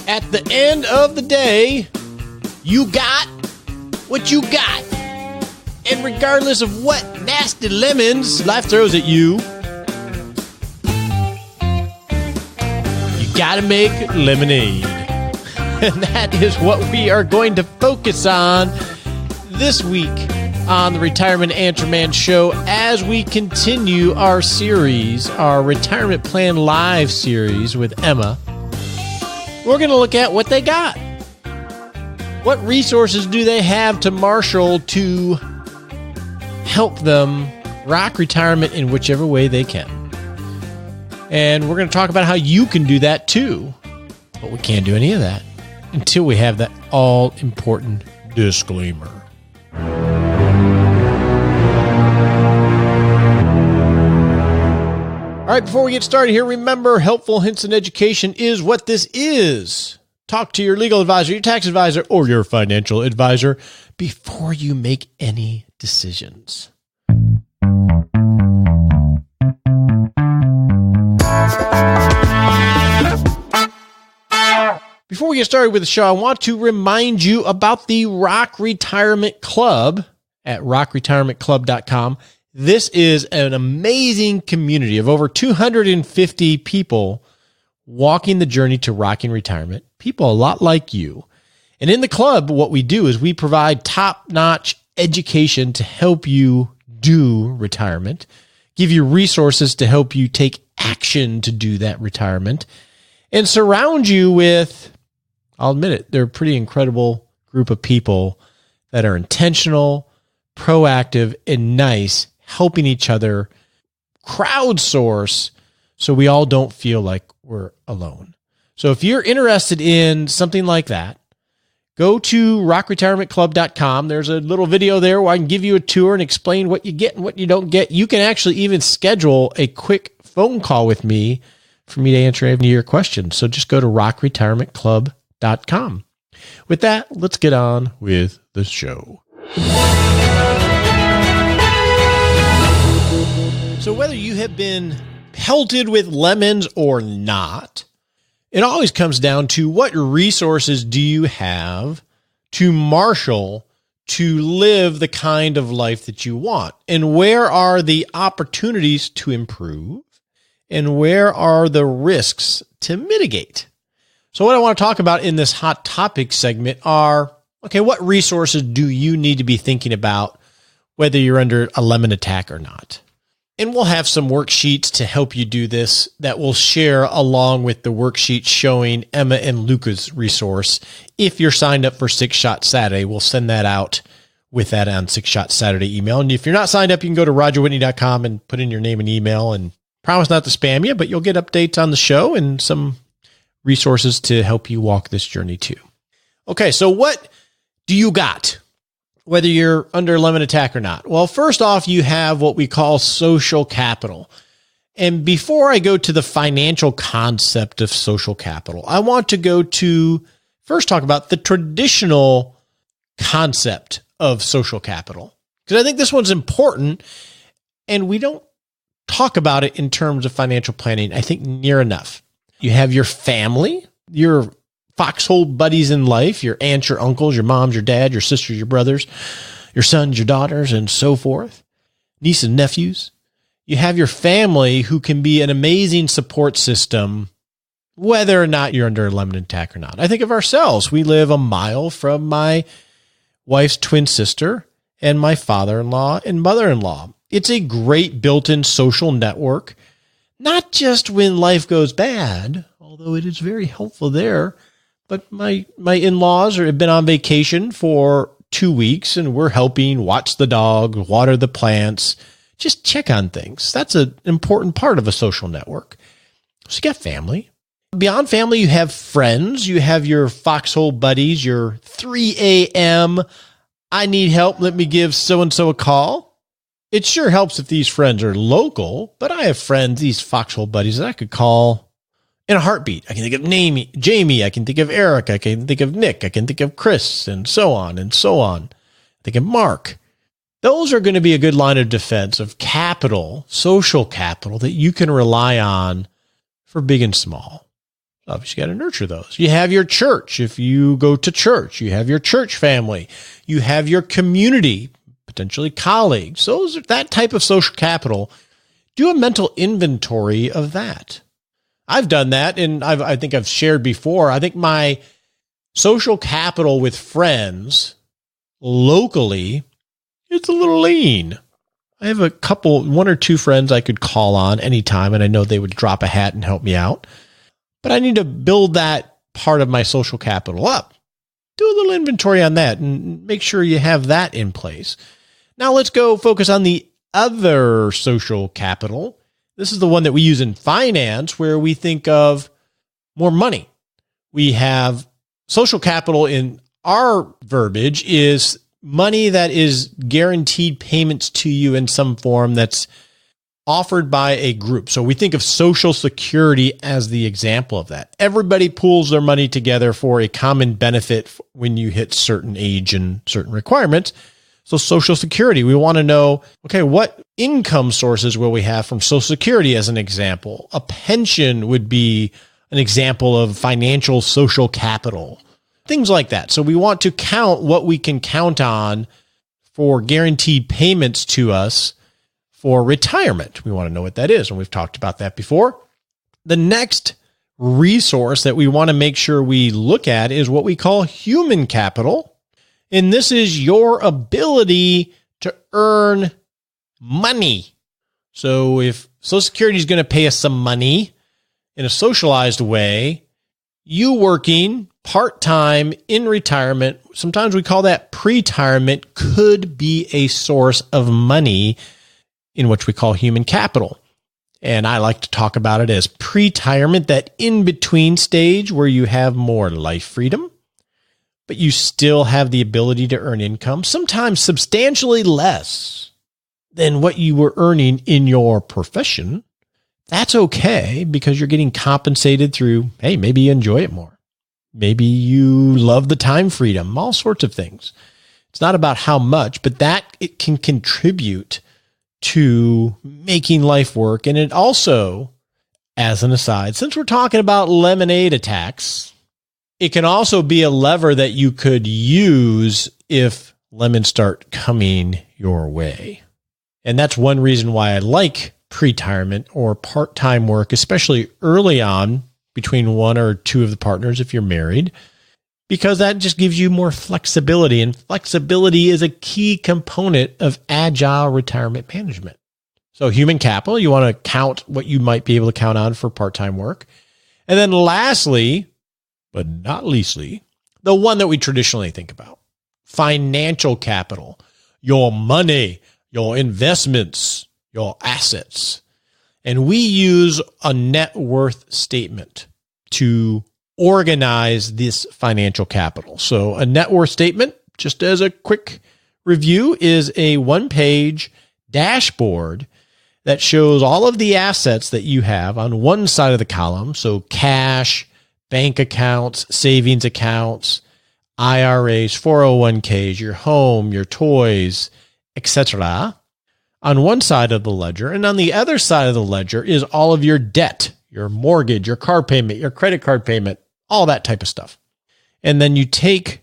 At the end of the day, you got what you got. And regardless of what nasty lemons life throws at you, you gotta make lemonade. And that is what we are going to focus on this week on the Retirement Answer Man Show as we continue our series, our Retirement Plan Live series with Emma. We're going to look at what they got. What resources do they have to marshal to help them rock retirement in whichever way they can? And we're going to talk about how you can do that too. But we can't do any of that until we have that all-important disclaimer. All right, before we get started here, remember, helpful hints and education is what this is. Talk to your legal advisor, your tax advisor, or your financial advisor before you make any decisions. Before we get started with the show, I want to remind you about the Rock Retirement Club at rockretirementclub.com. This is an amazing community of over 250 people walking the journey to rocking retirement, people a lot like you. And in the club, what we do is we provide top-notch education to help you do retirement, give you resources to help you take action to do that retirement, and surround you with, I'll admit it, they're a pretty incredible group of people that are intentional, proactive, and nice, helping each other crowdsource so we all don't feel like we're alone. So if you're interested in something like that, go to rockretirementclub.com. There's a little video there where I can give you a tour and explain what you get and what you don't get. You can actually even schedule a quick phone call with me for me to answer any of your questions. So just go to rockretirementclub.com. With that, let's get on with the show. So whether you have been pelted with lemons or not, it always comes down to what resources do you have to marshal to live the kind of life that you want? And where are the opportunities to improve? And where are the risks to mitigate? So what I want to talk about in this hot topic segment are, okay, what resources do you need to be thinking about whether you're under a lemon attack or not? And we'll have some worksheets to help you do this that we'll share along with the worksheet showing Emma and Luca's resource. If you're signed up for 6 Shot Saturday, we'll send that out with that on 6 Shot Saturday email. And if you're not signed up, you can go to rogerwhitney.com and put in your name and email, and promise not to spam you, but you'll get updates on the show and some resources to help you walk this journey too. Okay, so what do you got, whether you're under a lemon attack or not? Well, first off, you have what we call social capital. And before I go to the financial concept of social capital, I want to first talk about the traditional concept of social capital, because I think this one's important and we don't talk about it in terms of financial planning, I think, near enough. You have your family, your foxhole buddies in life, your aunts, your uncles, your moms, your dad, your sisters, your brothers, your sons, your daughters, and so forth, nieces and nephews. You have your family who can be an amazing support system, whether or not you're under a lemon attack or not. I think of ourselves. We live a mile from my wife's twin sister and my father-in-law and mother-in-law. It's a great built-in social network, not just when life goes bad, although it is very helpful there. But my in-laws have been on vacation for 2 weeks, and we're helping watch the dog, water the plants, just check on things. That's an important part of a social network. So you got family. Beyond family, you have friends. You have your foxhole buddies, your 3 a.m., I need help, let me give so-and-so a call. It sure helps if these friends are local, but I have friends, these foxhole buddies, that I could call in a heartbeat. I can think of Jamie, I can think of Eric, I can think of Nick, I can think of Chris, and so on and so on. Think of Mark. Those are going to be a good line of defense of capital, social capital that you can rely on for big and small. Obviously, you got to nurture those. You have your church. If you go to church, you have your church family. You have your community, potentially colleagues. Those are that type of social capital. Do a mental inventory of that. I've done that, and I think I've shared before. I think my social capital with friends locally, it's a little lean. I have one or two friends I could call on anytime, and I know they would drop a hat and help me out. But I need to build that part of my social capital up. Do a little inventory on that and make sure you have that in place. Now let's go focus on the other social capital. This is the one that we use in finance, where we think of more money. We have social capital in our verbiage is money that is guaranteed payments to you in some form that's offered by a group. So we think of Social Security as the example of that. Everybody pools their money together for a common benefit when you hit certain age and certain requirements. So Social Security, we want to know, okay, what income sources will we have from Social Security as an example? A pension would be an example of financial social capital, things like that. So we want to count what we can count on for guaranteed payments to us for retirement. We want to know what that is, and we've talked about that before. The next resource that we want to make sure we look at is what we call human capital. And this is your ability to earn money. So if Social Security is going to pay us some money in a socialized way, you working part-time in retirement, sometimes we call that pretirement, could be a source of money in which we call human capital. And I like to talk about it as pretirement, that in-between stage where you have more life freedom, but you still have the ability to earn income, sometimes substantially less than what you were earning in your profession. That's okay, because you're getting compensated through, hey, maybe you enjoy it more. Maybe you love the time freedom, all sorts of things. It's not about how much, but that it can contribute to making life work. And it also, as an aside, since we're talking about lemonade attacks, it can also be a lever that you could use if lemons start coming your way. And that's one reason why I like pretirement or part-time work, especially early on between one or two of the partners if you're married, because that just gives you more flexibility. And flexibility is a key component of agile retirement management. So human capital, you want to count what you might be able to count on for part-time work. And then lastly, but not leastly, the one that we traditionally think about, financial capital, your money, your investments, your assets. And we use a net worth statement to organize this financial capital. So a net worth statement, just as a quick review, is a one-page dashboard that shows all of the assets that you have on one side of the column. So cash, bank accounts, savings accounts, IRAs, 401ks, your home, your toys, etc. on one side of the ledger. And on the other side of the ledger is all of your debt, your mortgage, your car payment, your credit card payment, all that type of stuff. And then you take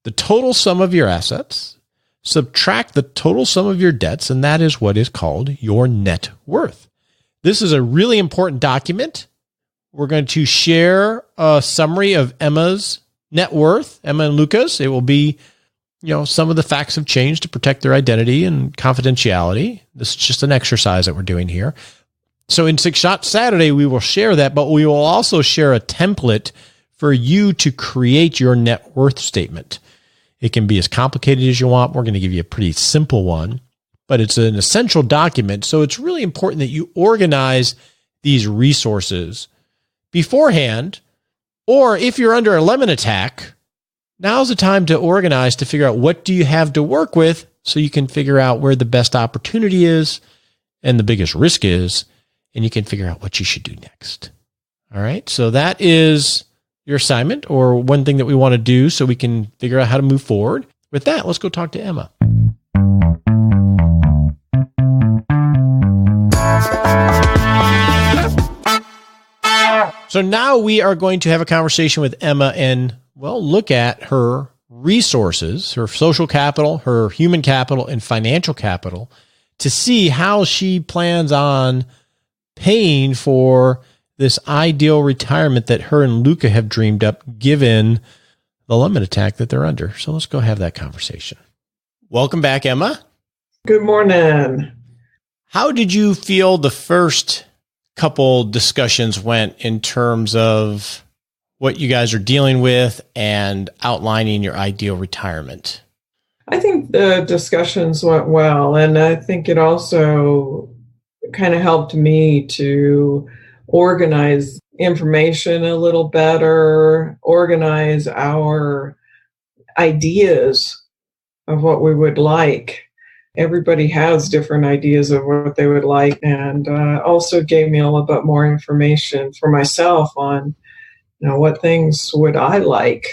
the total sum of your assets, subtract the total sum of your debts, and that is what is called your net worth. This is a really important document. We're going to share a summary of Emma's net worth, Emma and Lucas. It will be, some of the facts have changed to protect their identity and confidentiality. This is just an exercise that we're doing here. So in Six Shot Saturday, we will share that, but we will also share a template for you to create your net worth statement. It can be as complicated as you want. We're going to give you a pretty simple one, but it's an essential document. So it's really important that you organize these resources beforehand, or if you're under a lemon attack, now's the time to organize to figure out what do you have to work with so you can figure out where the best opportunity is and the biggest risk is, and you can figure out what you should do next. All right. So that is your assignment, or one thing that we want to do so we can figure out how to move forward. With that, let's go talk to Emma. So now we are going to have a conversation with Emma and, well, look at her resources, her social capital, her human capital, and financial capital to see how she plans on paying for this ideal retirement that her and Luca have dreamed up given the lemon attack that they're under. So let's go have that conversation. Welcome back, Emma. Good morning. How did you feel the first couple discussions went in terms of what you guys are dealing with and outlining your ideal retirement? I think the discussions went well, and I think it also kind of helped me to organize information a little better, organize our ideas of what we would like. Everybody has different ideas of what they would like, and also gave me a little bit more information for myself on, what things would I like,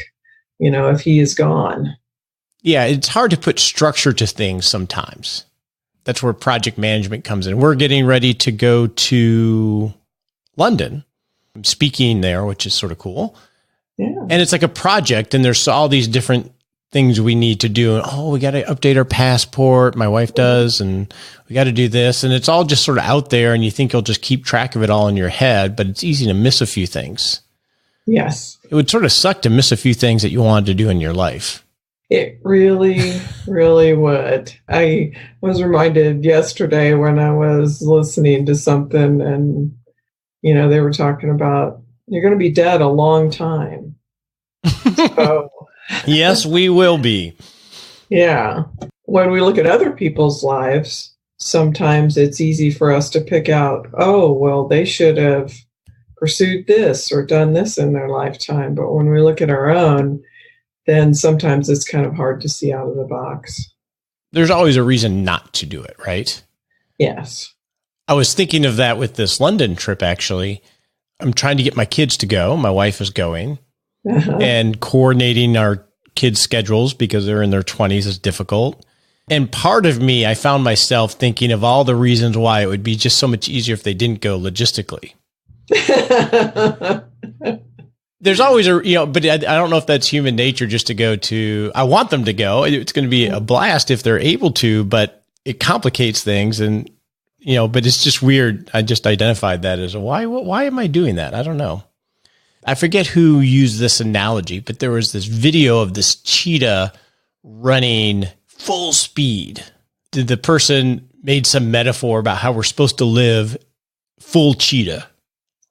if he is gone. Yeah, it's hard to put structure to things sometimes. That's where project management comes in. We're getting ready to go to London. I'm speaking there, which is sort of cool. Yeah. And it's like a project, and there's all these different things we need to do. And, we got to update our passport. My wife does, and we got to do this. And it's all just sort of out there, and you think you'll just keep track of it all in your head, but it's easy to miss a few things. Yes. It would sort of suck to miss a few things that you wanted to do in your life. It really, really would. I was reminded yesterday when I was listening to something and, they were talking about, you're going to be dead a long time. So, yes, we will be. Yeah. When we look at other people's lives, sometimes it's easy for us to pick out, they should have pursued this or done this in their lifetime. But when we look at our own, then sometimes it's kind of hard to see out of the box. There's always a reason not to do it, right? Yes. I was thinking of that with this London trip, actually. I'm trying to get my kids to go. My wife is going. And coordinating our kids' schedules because they're in their 20s is difficult. And part of me, I found myself thinking of all the reasons why it would be just so much easier if they didn't go logistically. There's always but I don't know if that's human nature just to go to, I want them to go. It's going to be a blast if they're able to, but it complicates things. And, but it's just weird. I just identified that as why am I doing that? I don't know. I forget who used this analogy, but there was this video of this cheetah running full speed. The person made some metaphor about how we're supposed to live full cheetah.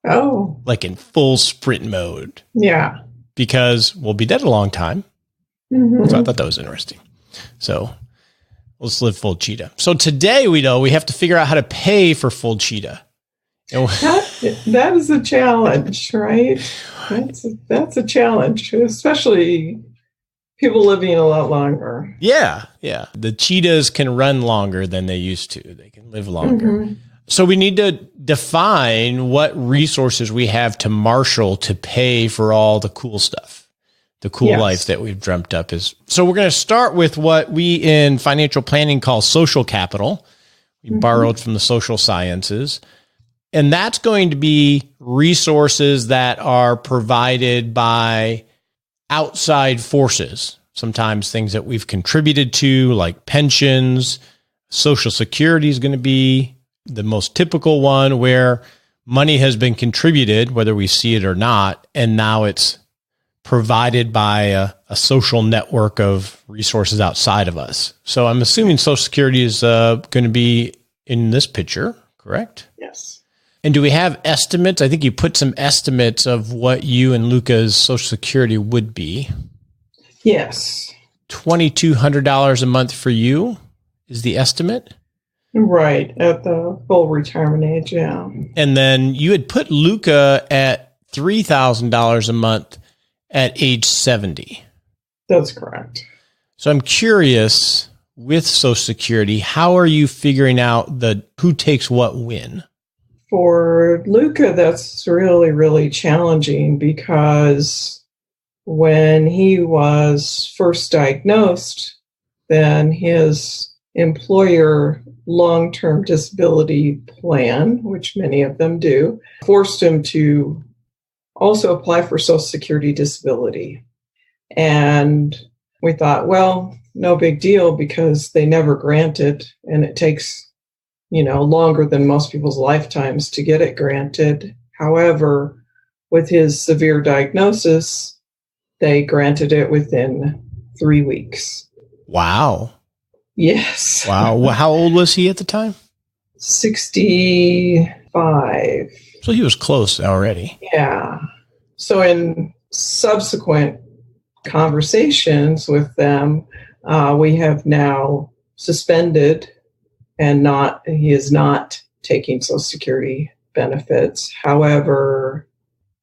Oh. Like in full sprint mode. Yeah. Because we'll be dead a long time. Mm-hmm. So I thought that was interesting. So let's live full cheetah. So today we know we have to figure out how to pay for full cheetah. That is a challenge, right? That's a challenge, especially people living a lot longer. Yeah. The cheetahs can run longer than they used to. They can live longer. Mm-hmm. So we need to define what resources we have to marshal to pay for all the cool stuff, the cool life that we've dreamt up is. So we're going to start with what we in financial planning call social capital. We borrowed from the social sciences. And that's going to be resources that are provided by outside forces, sometimes things that we've contributed to, like pensions. Social Security is going to be the most typical one where money has been contributed, whether we see it or not, and now it's provided by a social network of resources outside of us. So I'm assuming Social Security is going to be in this picture, correct? Yes. And do we have estimates? I think you put some estimates of what you and Luca's Social Security would be. Yes. $2,200 a month for you is the estimate? Right, at the full retirement age, yeah. And then you had put Luca at $3,000 a month at age 70. That's correct. So I'm curious, with Social Security, how are you figuring out who takes what when? For Luca, that's really, really challenging because when he was first diagnosed, then his employer long-term disability plan, which many of them do, forced him to also apply for Social Security disability. And we thought, well, no big deal because they never grant it, and it takes, longer than most people's lifetimes to get it granted. However, with his severe diagnosis, they granted it within 3 weeks. Wow. Yes. Wow. Well, how old was he at the time? 65. So he was close already. Yeah. So in subsequent conversations with them, we have now suspended he is not taking Social Security benefits. However,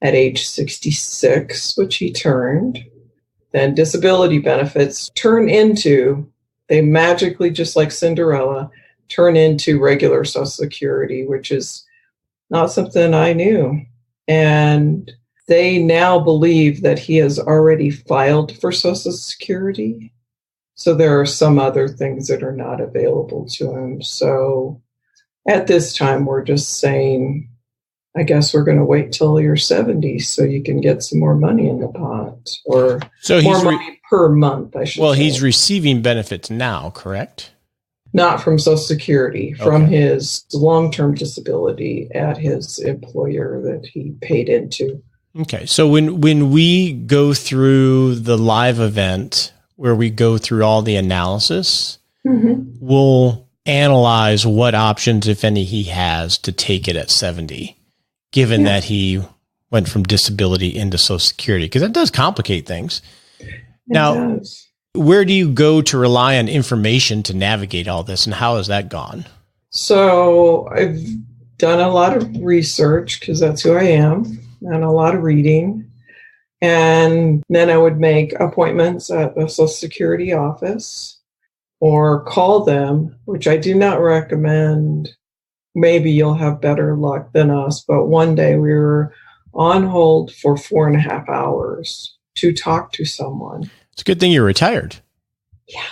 at age 66, which he turned, then disability benefits they magically, just like Cinderella, turn into regular Social Security, which is not something I knew. And they now believe that he has already filed for Social Security. So there are some other things that are not available to him. So at this time, we're just saying, I guess we're going to wait till you're 70 so you can get some more money in the pot, or more money per month, I should say. Well, he's receiving benefits now, correct? Not from Social Security, from his long-term disability at his employer that he paid into. Okay. So when we go through the live event where we go through all the analysis, we'll analyze what options, if any, he has to take it at 70, given that he went from disability into Social Security, because that does complicate things. Now, where do you go to rely on information to navigate all this, and how has that gone? So I've done a lot of research, because that's who I am, and a lot of reading. And then I would make appointments at the Social Security office or call them, which I do not recommend. Maybe you'll have better luck than us. But one day we were on hold for 4.5 hours to talk to someone. It's a good thing you're retired. Yeah.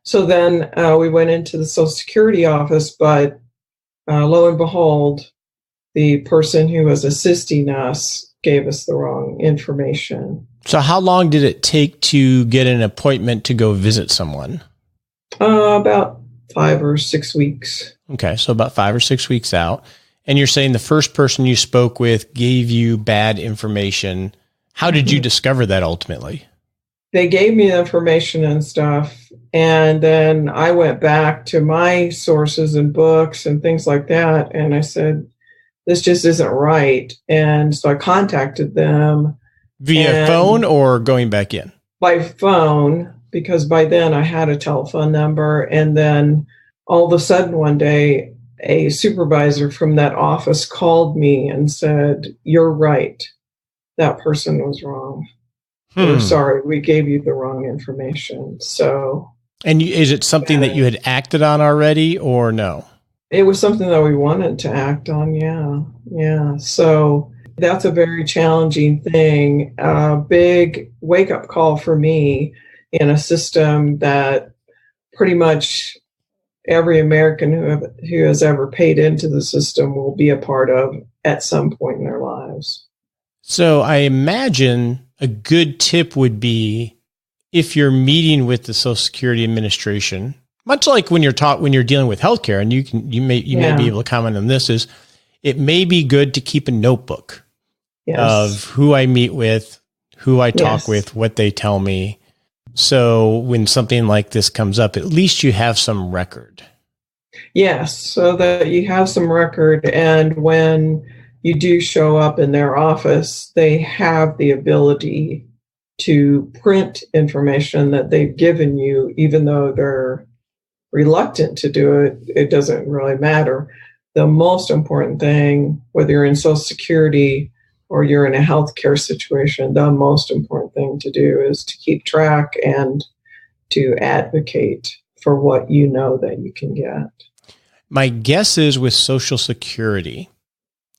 So then we went into the Social Security office, but lo and behold, the person who was assisting us gave us the wrong information. So how long did it take to get an appointment to go visit someone? About 5 or 6 weeks. Okay, so about 5 or 6 weeks out. And you're saying the first person you spoke with gave you bad information. How did you discover that ultimately? They gave me the information and stuff, and then I went back to my sources and books and things like that, and I said, this just isn't right. And so I contacted them. Via phone or going back in? By phone, because by then I had a telephone number. And then all of a sudden one day, a supervisor from that office called me and said, you're right. That person was wrong. We're sorry, we gave you the wrong information. So. And is it something that you had acted on already or no? It was something that we wanted to act on, yeah. So that's a very challenging thing. A big wake-up call for me in a system that pretty much every American who has ever paid into the system will be a part of at some point in their lives. So I imagine a good tip would be, if you're meeting with the Social Security Administration, much like when you're dealing with healthcare, and you may be able to comment on this, is it may be good to keep a notebook of who I meet with, who I talk with, what they tell me. So when something like this comes up, at least you have some record. Yes, so that you have some record, and when you do show up in their office, they have the ability to print information that they've given you, even though they're reluctant to do it. It doesn't really matter. The most important thing, whether you're in Social Security or you're in a healthcare situation, the most important thing to do is to keep track and to advocate for what you know that you can get. My guess is with Social Security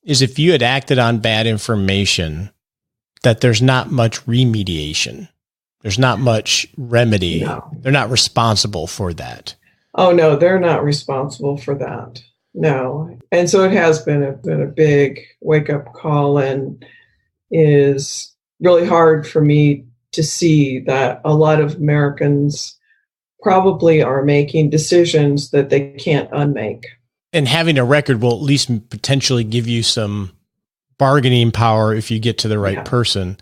is if you had acted on bad information, that there's not much remediation. There's not much remedy. No. They're not responsible for that. Oh, no, they're not responsible for that. No. And so it has been a big wake-up call. And, is really hard for me to see that a lot of Americans probably are making decisions that they can't unmake. And having a record will at least potentially give you some bargaining power if you get to the right person.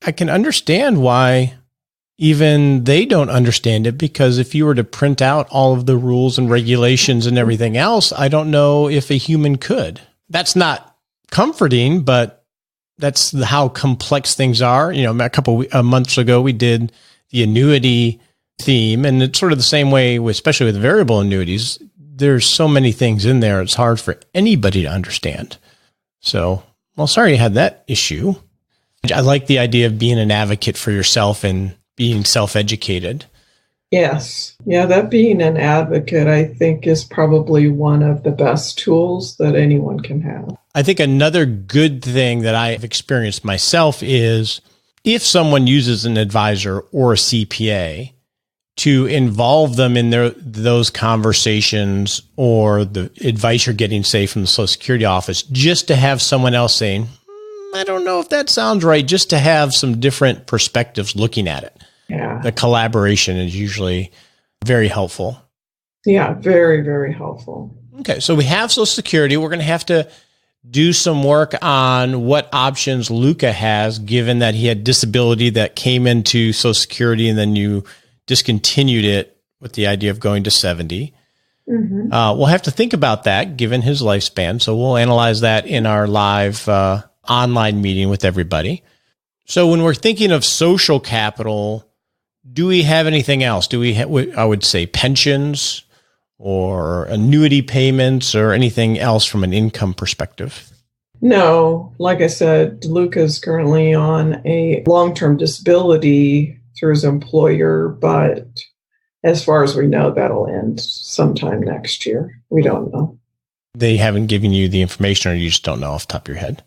I can understand why even they don't understand it, because if you were to print out all of the rules and regulations and everything else, I don't know if a human could. That's not comforting, but that's how complex things are. You know, a couple of months ago, we did the annuity theme, and it's sort of the same way, especially with variable annuities. There's so many things in there, it's hard for anybody to understand. So, well, sorry you had that issue. I like the idea of being an advocate for yourself and being self-educated. Yes. Yeah, that being an advocate, I think, is probably one of the best tools that anyone can have. I think another good thing that I've experienced myself is if someone uses an advisor or a CPA, to involve them in those conversations or the advice you're getting, say, from the Social Security office, just to have someone else saying, I don't know if that sounds right, just to have some different perspectives looking at it. Yeah. The collaboration is usually very helpful. Yeah, very, very helpful. Okay, so we have Social Security. We're going to have to do some work on what options Luca has, given that he had disability that came into Social Security and then you discontinued it with the idea of going to 70. Mm-hmm. We'll have to think about that given his lifespan. So we'll analyze that in our live online meeting with everybody. So when we're thinking of social capital, do we have anything else? Do we I would say pensions or annuity payments or anything else from an income perspective? No, like I said, Luca's currently on a long-term disability through his employer, but as far as we know, that'll end sometime next year. We don't know. They haven't given you the information, or you just don't know off the top of your head?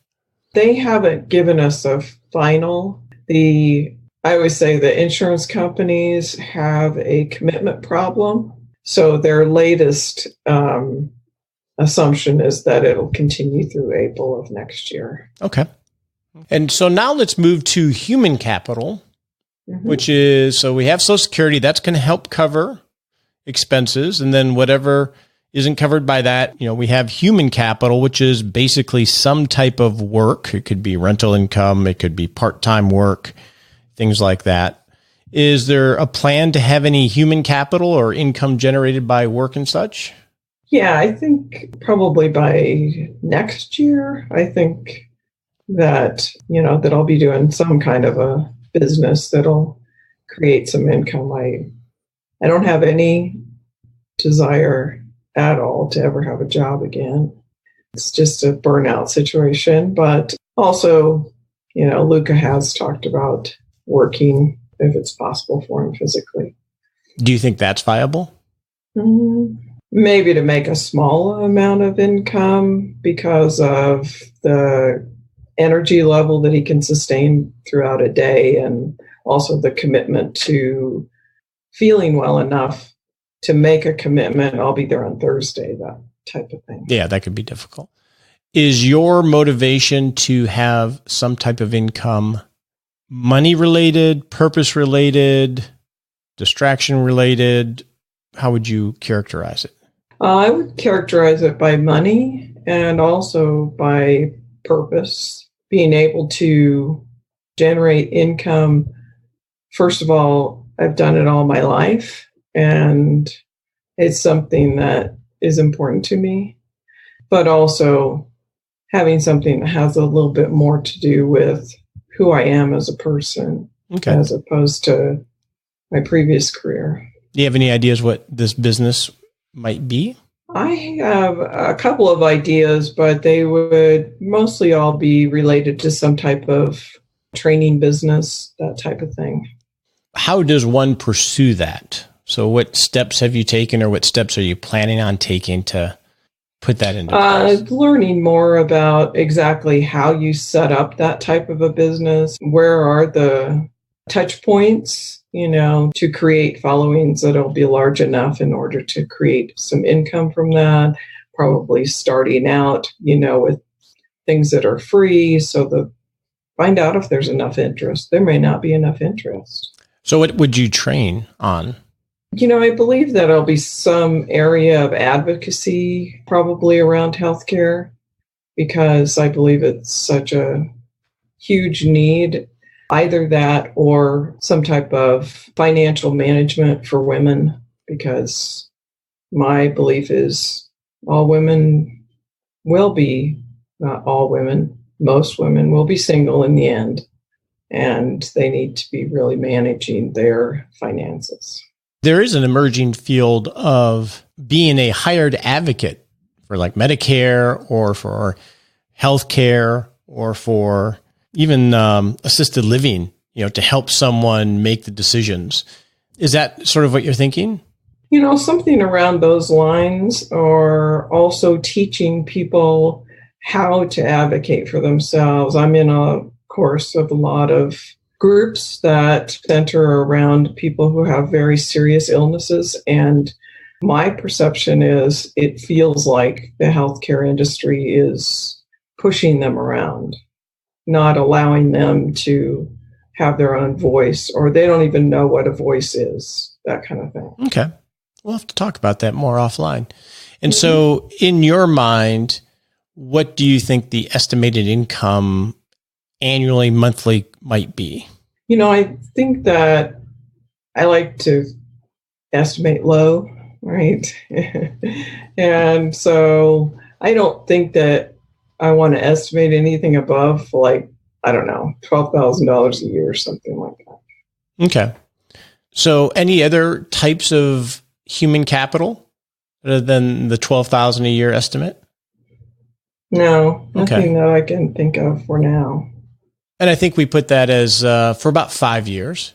They haven't given us a final. I always say the insurance companies have a commitment problem. So their latest assumption is that it'll continue through April of next year. Okay. And so now let's move to human capital, which is, so we have Social Security. That's going to help cover expenses. And then whatever isn't covered by that, you know, we have human capital, which is basically some type of work. It could be rental income. It could be part-time work, things like that. Is there a plan to have any human capital or income generated by work and such? Yeah, I think probably by next year. I think that, that I'll be doing some kind of a business that'll create some income. I don't have any desire at all to ever have a job again. It's just a burnout situation. But also, Luca has talked about working if it's possible for him physically. Do you think that's viable? Maybe to make a small amount of income because of the energy level that he can sustain throughout a day, and also the commitment to feeling well enough to make a commitment. I'll be there on Thursday, that type of thing. Yeah, that could be difficult. Is your motivation to have some type of income money related, purpose related, distraction related? How would you characterize it? I would characterize it by money and also by purpose. Being able to generate income. First of all, I've done it all my life, and it's something that is important to me. But also having something that has a little bit more to do with who I am as a person, as opposed to my previous career. Do you have any ideas what this business might be? I have a couple of ideas, but they would mostly all be related to some type of training business, that type of thing. How does one pursue that? So what steps have you taken, or what steps are you planning on taking to put that into place? Learning more about exactly how you set up that type of a business. Where are the touch points, to create followings that'll be large enough in order to create some income from that. Probably starting out, with things that are free, so the find out if there's enough interest. There may not be enough interest. So what would you train on? I believe that there'll be some area of advocacy probably around healthcare, because I believe it's such a huge need. Either that or some type of financial management for women, because my belief is all women will be, not all women, most women will be single in the end, and they need to be really managing their finances. There is an emerging field of being a hired advocate for like Medicare or for healthcare or for even assisted living, to help someone make the decisions. Is that sort of what you're thinking? Something around those lines, or also teaching people how to advocate for themselves. I'm in a course of a lot of groups that center around people who have very serious illnesses. And my perception is it feels like the healthcare industry is pushing them around, not allowing them to have their own voice, or they don't even know what a voice is, that kind of thing. Okay. We'll have to talk about that more offline. And so in your mind, what do you think the estimated income annually, monthly might be? I think that I like to estimate low, right? And so I don't think that I want to estimate anything above, like, I don't know, $12,000 a year or something like that. Okay. So any other types of human capital other than the $12,000 a year estimate? No, nothing that I can think of for now. And I think we put that as for about 5 years.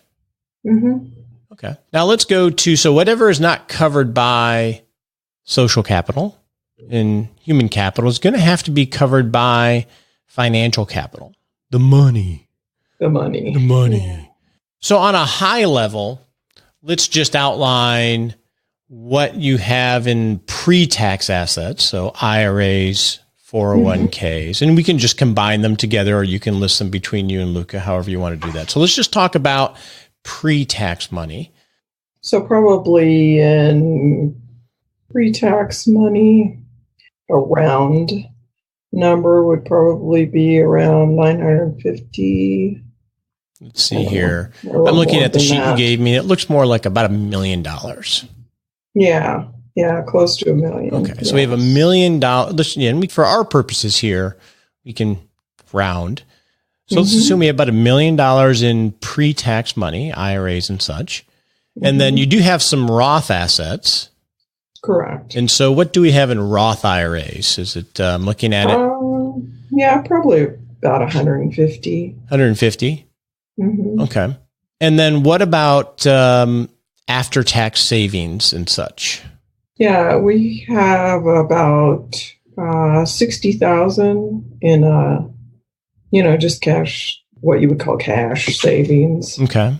Mm-hmm. Okay. Now let's go to, so whatever is not covered by social capital and human capital is going to have to be covered by financial capital. The money. So on a high level, let's just outline what you have in pre-tax assets. So IRAs, 401ks, and we can just combine them together, or you can list them between you and Luca, however you want to do that. So let's just talk about pre-tax money. So probably in pre-tax money, a round number would probably be around 950. Let's see here. I'm looking at the sheet you gave me. It looks more like about $1 million. Yeah, close to $1 million. Okay, yes. So we have $1 million. And for our purposes here, we can round. So let's assume we have about $1 million in pre-tax money, IRAs and such. And then you do have some Roth assets. Correct. And so what do we have in Roth IRAs? Is it, I'm looking at it. Yeah, probably about 150. 150? Mm-hmm. Okay. And then what about after-tax savings and such? Yeah, we have about 60,000 in, just cash, what you would call cash savings. Okay.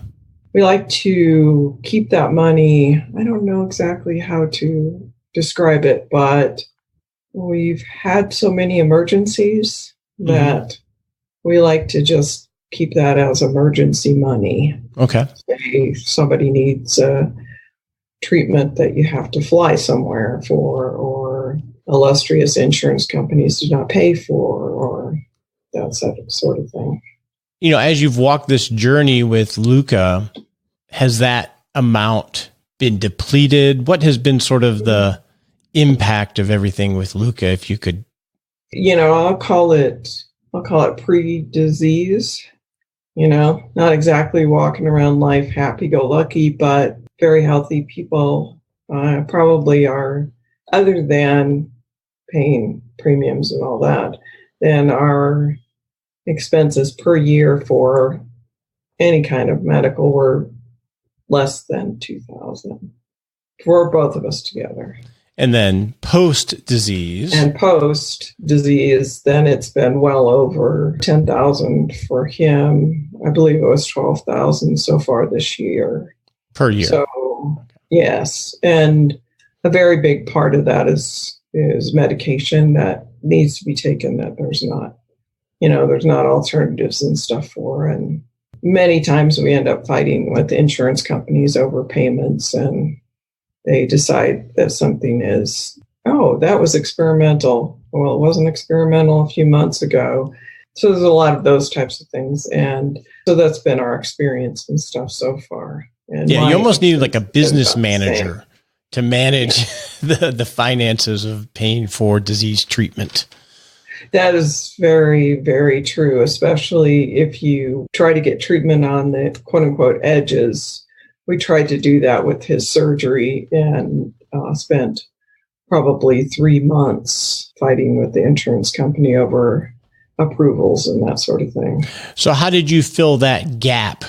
We like to keep that money. I don't know exactly how to describe it, but we've had so many emergencies that we like to just keep that as emergency money. Okay. Say somebody needs a treatment that you have to fly somewhere for, or illustrious insurance companies do not pay for, or that sort of thing. As you've walked this journey with Luca, has that amount been depleted? What has been sort of the impact of everything with Luca, if you could? I'll call it pre-disease. Not exactly walking around life happy-go-lucky, but very healthy people probably are, other than paying premiums and all that, then our expenses per year for any kind of medical were less than $2,000 for both of us together. And then post-disease. And post-disease, then it's been well over $10,000 for him. I believe it was $12,000 so far this year. Per year. So, yes. And a very big part of that is medication that needs to be taken that there's not. there's not alternatives and stuff for. And many times we end up fighting with the insurance companies over payments, and they decide that something is, oh, that was experimental. Well, it wasn't experimental a few months ago. So there's a lot of those types of things. And so that's been our experience and stuff so far. And yeah, you almost need like a business manager to manage the finances of paying for disease treatment. That is very, very true, especially if you try to get treatment on the quote unquote edges. We tried to do that with his surgery and spent probably 3 months fighting with the insurance company over approvals and that sort of thing. So how did you fill that gap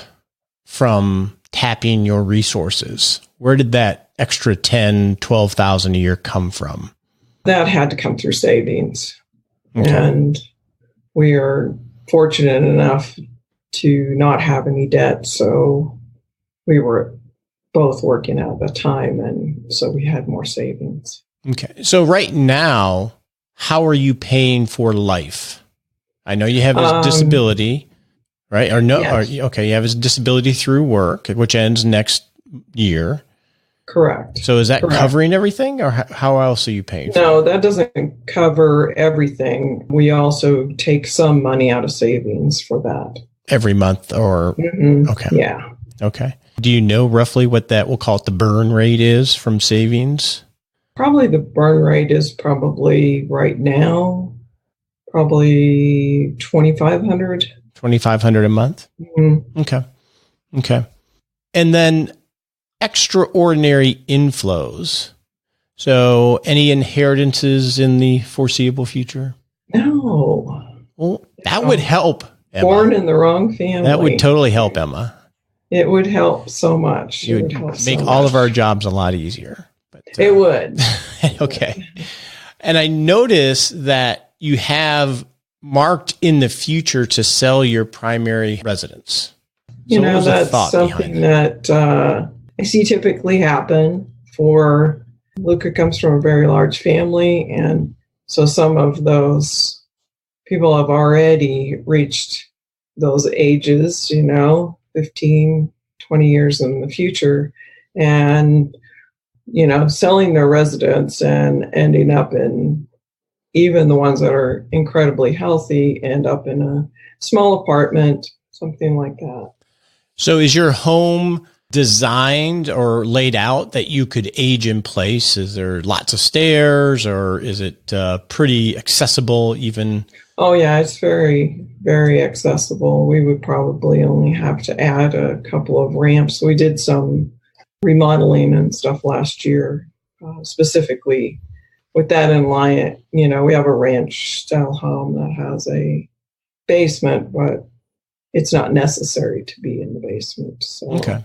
from tapping your resources? Where did that extra $10,000, $12,000 a year come from? That had to come through savings. Okay. And we are fortunate enough to not have any debt. So we were both working at the time. And so we had more savings. Okay. So right now, how are you paying for life? I know you have his disability, right? Or no? Yes. Okay. You have his disability through work, which ends next year. Correct. So is that covering everything, or how else are you paying for it? No, that doesn't cover everything. We also take some money out of savings for that. Every month or? Mm-hmm. Okay. Yeah. Okay. Do you know roughly what that, we'll call it the burn rate is from savings? Probably the burn rate is probably right now, probably $2,500. $2,500 a month? Mm-hmm. Okay. Okay. And then extraordinary inflows. So any inheritances in the foreseeable future? No. Well, that would help, Emma. Born in the wrong family. That would totally help, Emma. It would help so much. It would make all of our jobs a lot easier. But, it would. Okay. And I notice that you have marked in the future to sell your primary residence. So that's something that I see typically happen for Luca comes from a very large family. And so some of those people have already reached those ages, 15, 20 years in the future. And, selling their residence and ending up in, even the ones that are incredibly healthy, end up in a small apartment, something like that. So is your home designed or laid out that you could age in place? Is there lots of stairs, or is it pretty accessible even? Oh, yeah, it's very, very accessible. We would probably only have to add a couple of ramps. We did some remodeling and stuff last year, specifically with that in mind. We have a ranch style home that has a basement, but it's not necessary to be in the basement. So. Okay.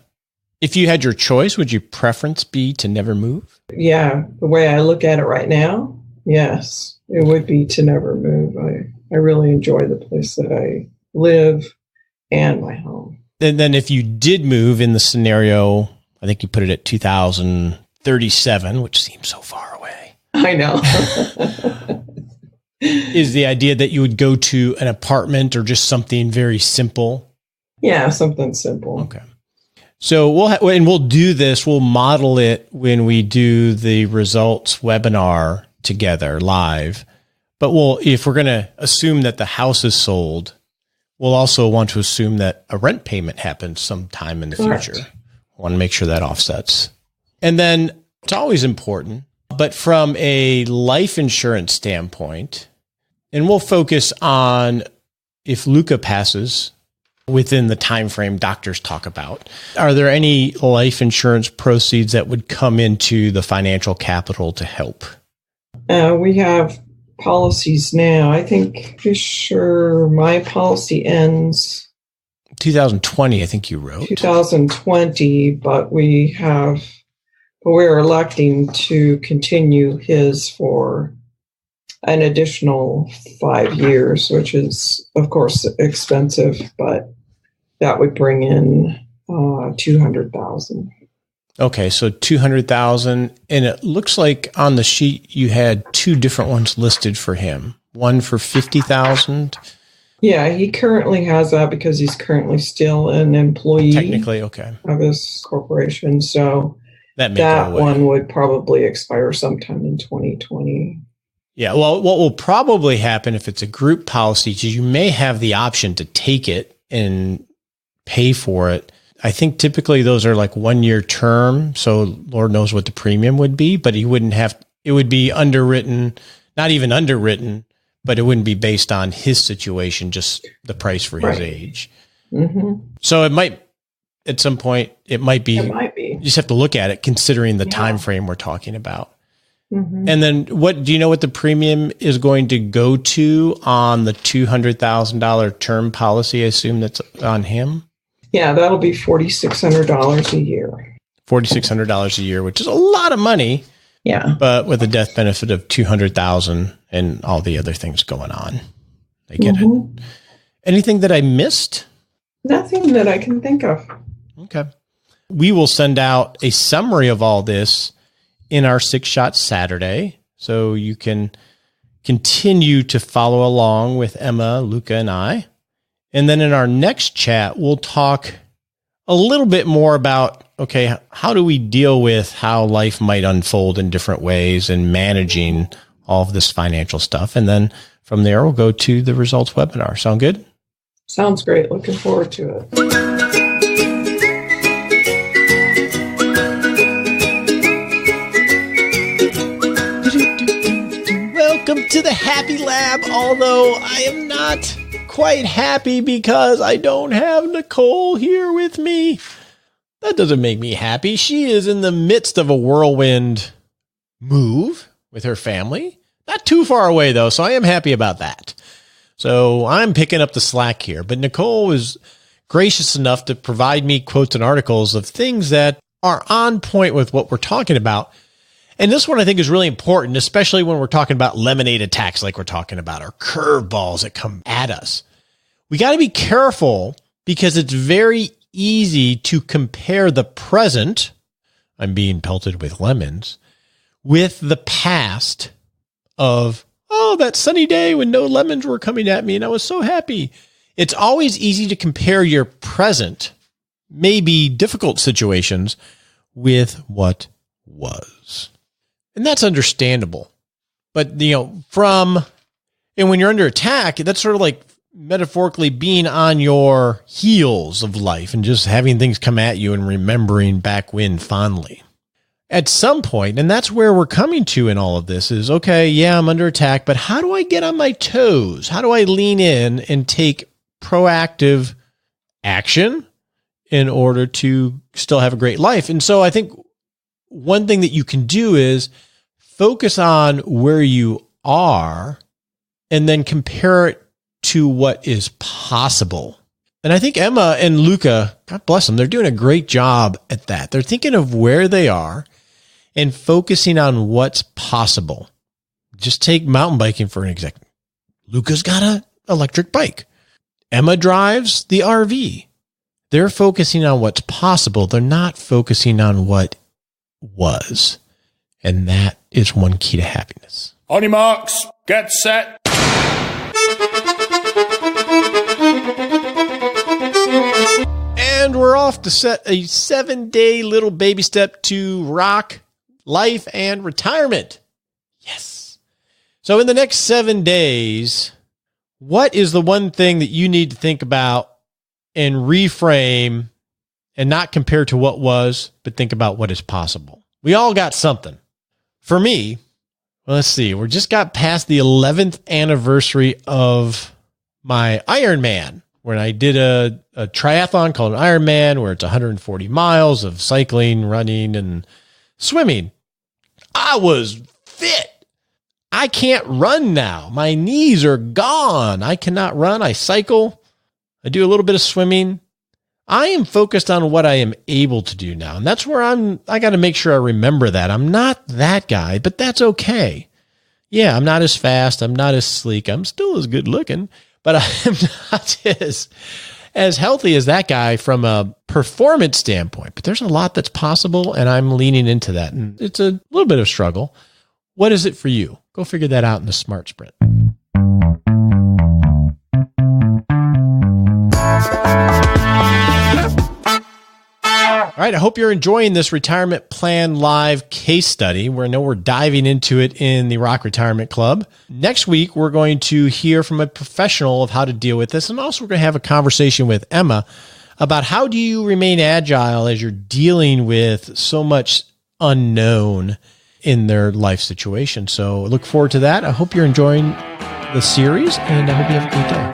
If you had your choice, would your preference be to never move? Yeah. The way I look at it right now, yes, it would be to never move. I really enjoy the place that I live and my home. And then if you did move in the scenario, I think you put it at 2037, which seems so far away. I know. Is the idea that you would go to an apartment or just something very simple? Yeah, something simple. Okay. So we'll do this. We'll model it when we do the results webinar together live. But if we're going to assume that the house is sold, we'll also want to assume that a rent payment happens sometime in the future. I want to make sure that offsets. And then it's always important, but from a life insurance standpoint, and we'll focus on if Luca passes within the time frame doctors talk about, are there any life insurance proceeds that would come into the financial capital to help? We have policies now. I think my policy ends 2020, I think you wrote. 2020, but we're electing to continue his for an additional 5 years, which is, of course, expensive, but that would bring in $200,000. Okay, so $200,000, and it looks like on the sheet you had two different ones listed for him. One for $50,000 Yeah, he currently has that because he's currently still an employee Technically, okay. of his corporation. So That may go that away. one would probably expire sometime in 2020. Yeah, well, what will probably happen if it's a group policy is you may have the option to take it and pay for it. I think typically those are like 1 year term. So Lord knows what the premium would be, but he wouldn't have, it would be underwritten, not even underwritten, but it wouldn't be based on his situation, just the price for his age. Mm-hmm. So it might, at some point, it might be. You just have to look at it considering the time frame we're talking about. Mm-hmm. And then do you know what the premium is going to go to on the $200,000 term policy? I assume that's on him. Yeah, that'll be $4,600 a year. $4,600 a year, which is a lot of money. Yeah. But with a death benefit of $200,000 and all the other things going on, I get it. Anything that I missed? Nothing that I can think of. Okay. We will send out a summary of all this in our 6-Shot Saturday. So you can continue to follow along with Emma, Luca, and I. And then in our next chat, we'll talk a little bit more about, okay, how do we deal with how life might unfold in different ways and managing all of this financial stuff. And then from there, we'll go to the results webinar. Sound good? Sounds great. Looking forward to it. Welcome to the Happy Lab, although I am not quite happy because I don't have Nicole here with me. That doesn't make me happy. She is in the midst of a whirlwind move with her family. Not too far away, though, so I am happy about that. So I'm picking up the slack here. But Nicole was gracious enough to provide me quotes and articles of things that are on point with what we're talking about. And this one I think is really important, especially when we're talking about lemonade attacks like we're talking about, or curveballs that come at us. We got to be careful because it's very easy to compare the present, I'm being pelted with lemons, with the past of, oh, that sunny day when no lemons were coming at me and I was so happy. It's always easy to compare your present, maybe difficult situations, with what was. And that's understandable. But, and when you're under attack, that's sort of like metaphorically being on your heels of life and just having things come at you and remembering back when fondly. At some point, and that's where we're coming to in all of this, is, okay, yeah, I'm under attack, but how do I get on my toes? How do I lean in and take proactive action in order to still have a great life? And so I think one thing that you can do is focus on where you are and then compare it to what is possible. And I think Emma and Luca, God bless them, they're doing a great job at that. They're thinking of where they are and focusing on what's possible. Just take mountain biking for an example. Luca's got an electric bike. Emma drives the RV. They're focusing on what's possible. They're not focusing on what was. And that is one key to happiness. On your marks, get set. And we're off to set a 7-day little baby step to rock life and retirement. Yes. So in the next 7 days, what is the one thing that you need to think about and reframe and not compare to what was, but think about what is possible? We all got something. For me, well, let's see. We just got past the 11th anniversary of my Ironman, when I did a triathlon called an Ironman, where it's 140 miles of cycling, running, and swimming. I was fit. I can't run now. My knees are gone. I cannot run. I cycle. I do a little bit of swimming. I am focused on what I am able to do now. And that's where I got to make sure I remember that. I'm not that guy, but that's okay. Yeah, I'm not as fast. I'm not as sleek. I'm still as good looking, but I'm not as healthy as that guy from a performance standpoint. But there's a lot that's possible, and I'm leaning into that. And it's a little bit of struggle. What is it for you? Go figure that out in the Smart Sprint. All right, I hope you're enjoying this Retirement Plan Live case study. I know we're diving into it in the Rock Retirement Club. Next week, we're going to hear from a professional of how to deal with this. And also, we're going to have a conversation with Emma about how do you remain agile as you're dealing with so much unknown in their life situation. So look forward to that. I hope you're enjoying the series, and I hope you have a great day.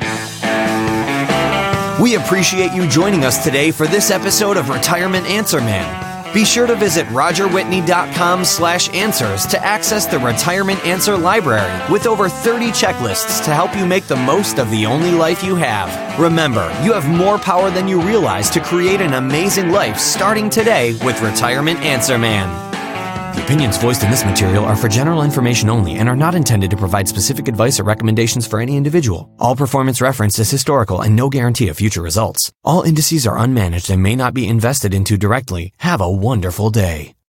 We appreciate you joining us today for this episode of Retirement Answer Man. Be sure to visit rogerwhitney.com/answers to access the Retirement Answer Library with over 30 checklists to help you make the most of the only life you have. Remember, you have more power than you realize to create an amazing life starting today with Retirement Answer Man. The opinions voiced in this material are for general information only and are not intended to provide specific advice or recommendations for any individual. All performance referenced is historical and no guarantee of future results. All indices are unmanaged and may not be invested into directly. Have a wonderful day.